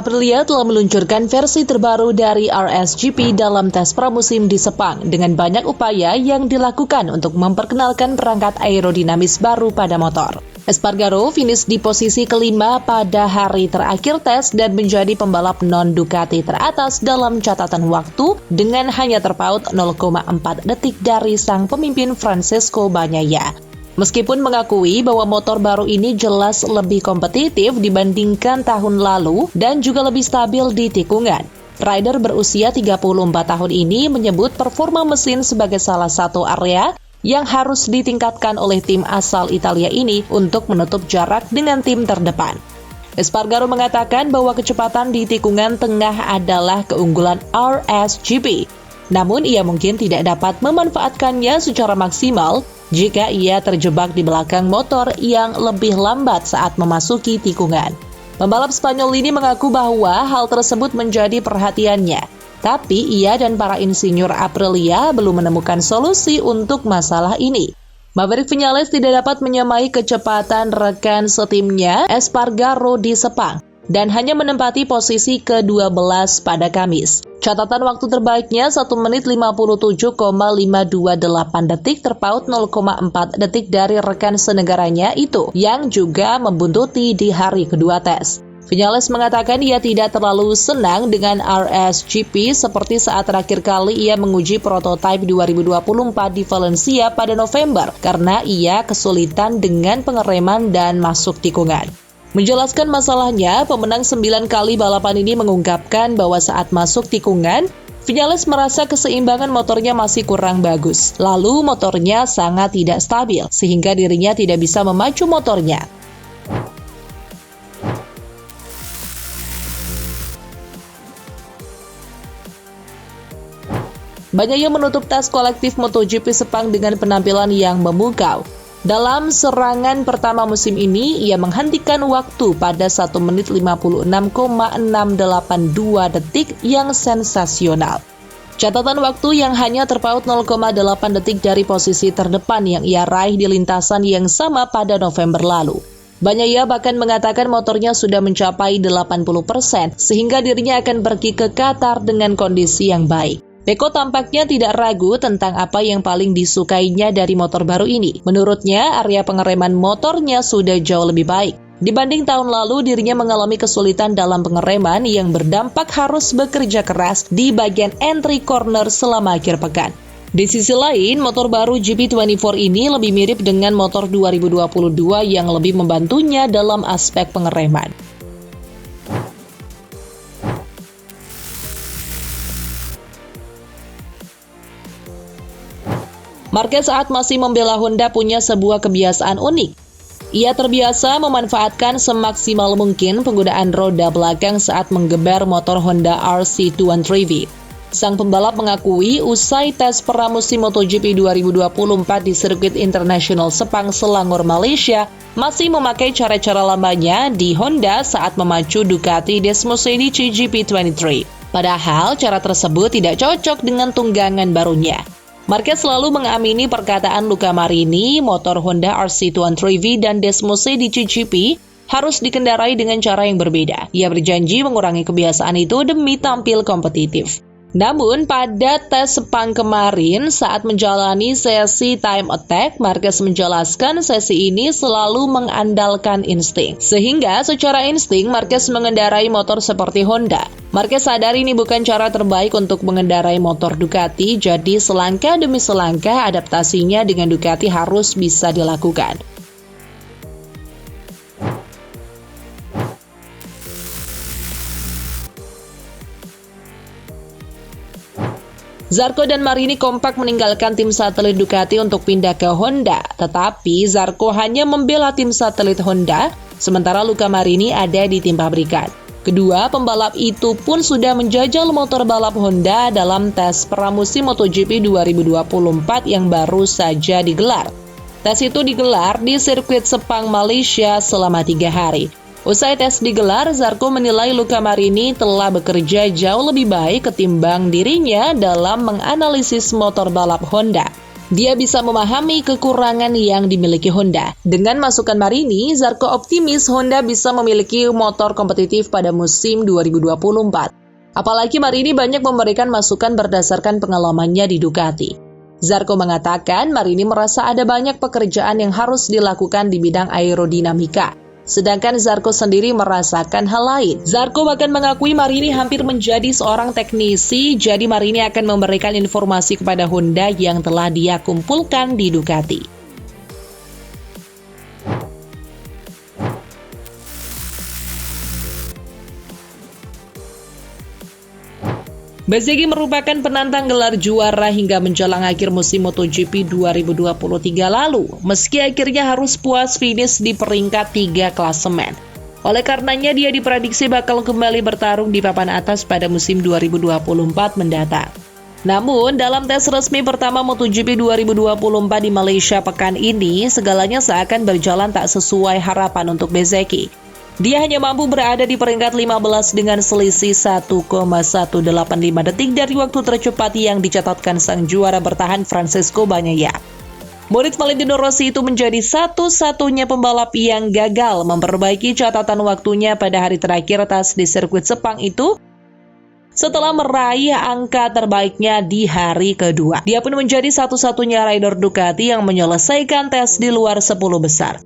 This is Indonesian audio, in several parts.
Aprilia telah meluncurkan versi terbaru dari RSGP dalam tes pramusim di Sepang dengan banyak upaya yang dilakukan untuk memperkenalkan perangkat aerodinamis baru pada motor. Espargaro finish di posisi kelima pada hari terakhir tes dan menjadi pembalap non-Ducati teratas dalam catatan waktu dengan hanya terpaut 0,4 detik dari sang pemimpin Francesco Bagnaia. Meskipun mengakui bahwa motor baru ini jelas lebih kompetitif dibandingkan tahun lalu dan juga lebih stabil di tikungan, rider berusia 34 tahun ini menyebut performa mesin sebagai salah satu area yang harus ditingkatkan oleh tim asal Italia ini untuk menutup jarak dengan tim terdepan. Espargaro mengatakan bahwa kecepatan di tikungan tengah adalah keunggulan RSGP, namun ia mungkin tidak dapat memanfaatkannya secara maksimal jika ia terjebak di belakang motor yang lebih lambat saat memasuki tikungan. Pembalap Spanyol ini mengaku bahwa hal tersebut menjadi perhatiannya, tapi ia dan para insinyur Aprilia belum menemukan solusi untuk masalah ini. Maverick Viñales tidak dapat menyamai kecepatan rekan setimnya Espargaro di Sepang dan hanya menempati posisi ke-12 pada Kamis. Catatan waktu terbaiknya 1 menit 57,528 detik terpaut 0,4 detik dari rekan senegaranya itu yang juga membuntuti di hari kedua tes. Viñales mengatakan ia tidak terlalu senang dengan RSGP seperti saat terakhir kali ia menguji prototipe 2024 di Valencia pada November karena ia kesulitan dengan pengereman dan masuk tikungan. Menjelaskan masalahnya, pemenang 9 kali balapan ini mengungkapkan bahwa saat masuk tikungan, Viñales merasa keseimbangan motornya masih kurang bagus. Lalu motornya sangat tidak stabil, sehingga dirinya tidak bisa memacu motornya. Bagnaia menutup tes kolektif MotoGP Sepang dengan penampilan yang memukau. Dalam serangan pertama musim ini, ia menghentikan waktu pada 1 menit 56,682 detik yang sensasional. Catatan waktu yang hanya terpaut 0,8 detik dari posisi terdepan yang ia raih di lintasan yang sama pada November lalu. Bagnaia bahkan mengatakan motornya sudah mencapai 80%, sehingga dirinya akan pergi ke Qatar dengan kondisi yang baik. Pecco tampaknya tidak ragu tentang apa yang paling disukainya dari motor baru ini. Menurutnya, area pengereman motornya sudah jauh lebih baik. Dibanding tahun lalu, dirinya mengalami kesulitan dalam pengereman yang berdampak harus bekerja keras di bagian entry corner selama akhir pekan. Di sisi lain, motor baru GP24 ini lebih mirip dengan motor 2022 yang lebih membantunya dalam aspek pengereman. Marquez saat masih membela Honda punya sebuah kebiasaan unik. Ia terbiasa memanfaatkan semaksimal mungkin penggunaan roda belakang saat menggeber motor Honda RC213V. Sang pembalap mengakui usai tes pramusim MotoGP 2024 di sirkuit internasional Sepang Selangor, Malaysia, masih memakai cara-cara lamanya di Honda saat memacu Ducati Desmosedi GP23. Padahal cara tersebut tidak cocok dengan tunggangan barunya. Marquez selalu mengamini perkataan Luca Marini, motor Honda RC213V dan Desmosedi GP harus dikendarai dengan cara yang berbeda. Ia berjanji mengurangi kebiasaan itu demi tampil kompetitif. Namun, pada tes Sepang kemarin saat menjalani sesi time attack, Marquez menjelaskan sesi ini selalu mengandalkan insting. Sehingga secara insting, Marquez mengendarai motor seperti Honda. Marquez sadar ini bukan cara terbaik untuk mengendarai motor Ducati, jadi selangkah demi selangkah adaptasinya dengan Ducati harus bisa dilakukan. Zarco dan Marini kompak meninggalkan tim satelit Ducati untuk pindah ke Honda, tetapi Zarco hanya membela tim satelit Honda, sementara Luca Marini ada di tim pabrikan. Kedua pembalap itu pun sudah menjajal motor balap Honda dalam tes pramusim MotoGP 2024 yang baru saja digelar. Tes itu digelar di sirkuit Sepang, Malaysia selama 3 hari. Usai tes digelar, Zarco menilai Luca Marini telah bekerja jauh lebih baik ketimbang dirinya dalam menganalisis motor balap Honda. Dia bisa memahami kekurangan yang dimiliki Honda. Dengan masukan Marini, Zarco optimis Honda bisa memiliki motor kompetitif pada musim 2024. Apalagi Marini banyak memberikan masukan berdasarkan pengalamannya di Ducati. Zarco mengatakan Marini merasa ada banyak pekerjaan yang harus dilakukan di bidang aerodinamika. Sedangkan Zarco sendiri merasakan hal lain. Zarco bahkan mengakui Marini hampir menjadi seorang teknisi, jadi Marini akan memberikan informasi kepada Honda yang telah dia kumpulkan di Ducati. Bezzecchi merupakan penantang gelar juara hingga menjelang akhir musim MotoGP 2023 lalu, meski akhirnya harus puas finish di peringkat 3 klasemen. Oleh karenanya dia diprediksi bakal kembali bertarung di papan atas pada musim 2024 mendatang. Namun, dalam tes resmi pertama MotoGP 2024 di Malaysia pekan ini, segalanya seakan berjalan tak sesuai harapan untuk Bezzecchi. Dia hanya mampu berada di peringkat 15 dengan selisih 1,185 detik dari waktu tercepat yang dicatatkan sang juara bertahan Francesco Bagnaia. Murid Valentino Rossi itu menjadi satu-satunya pembalap yang gagal memperbaiki catatan waktunya pada hari terakhir tes di sirkuit Sepang itu setelah meraih angka terbaiknya di hari kedua. Dia pun menjadi satu-satunya rider Ducati yang menyelesaikan tes di luar 10 besar.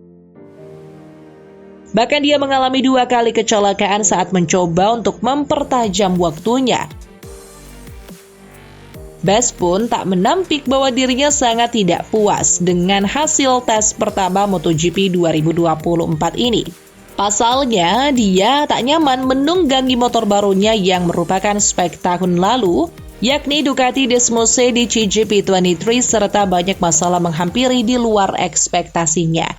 Bahkan dia mengalami 2 kali kecelakaan saat mencoba untuk mempertajam waktunya. Bez pun tak menampik bahwa dirinya sangat tidak puas dengan hasil tes pertama MotoGP 2024 ini. Pasalnya, dia tak nyaman menunggangi motor barunya yang merupakan spek tahun lalu, yakni Ducati Desmose di CGP23, serta banyak masalah menghampiri di luar ekspektasinya.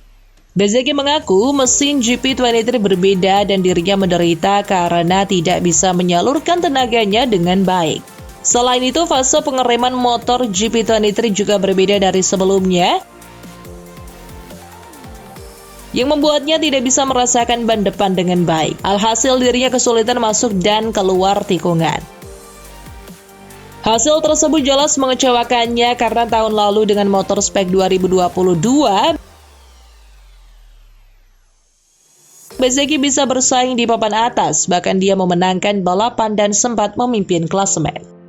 Bezzecchi mengaku mesin GP23 berbeda dan dirinya menderita karena tidak bisa menyalurkan tenaganya dengan baik. Selain itu, fase pengereman motor GP23 juga berbeda dari sebelumnya, yang membuatnya tidak bisa merasakan ban depan dengan baik. Alhasil dirinya kesulitan masuk dan keluar tikungan. Hasil tersebut jelas mengecewakannya karena tahun lalu dengan motor spek 2022, Bezzecchi bisa bersaing di papan atas, bahkan dia memenangkan balapan dan sempat memimpin klasemen.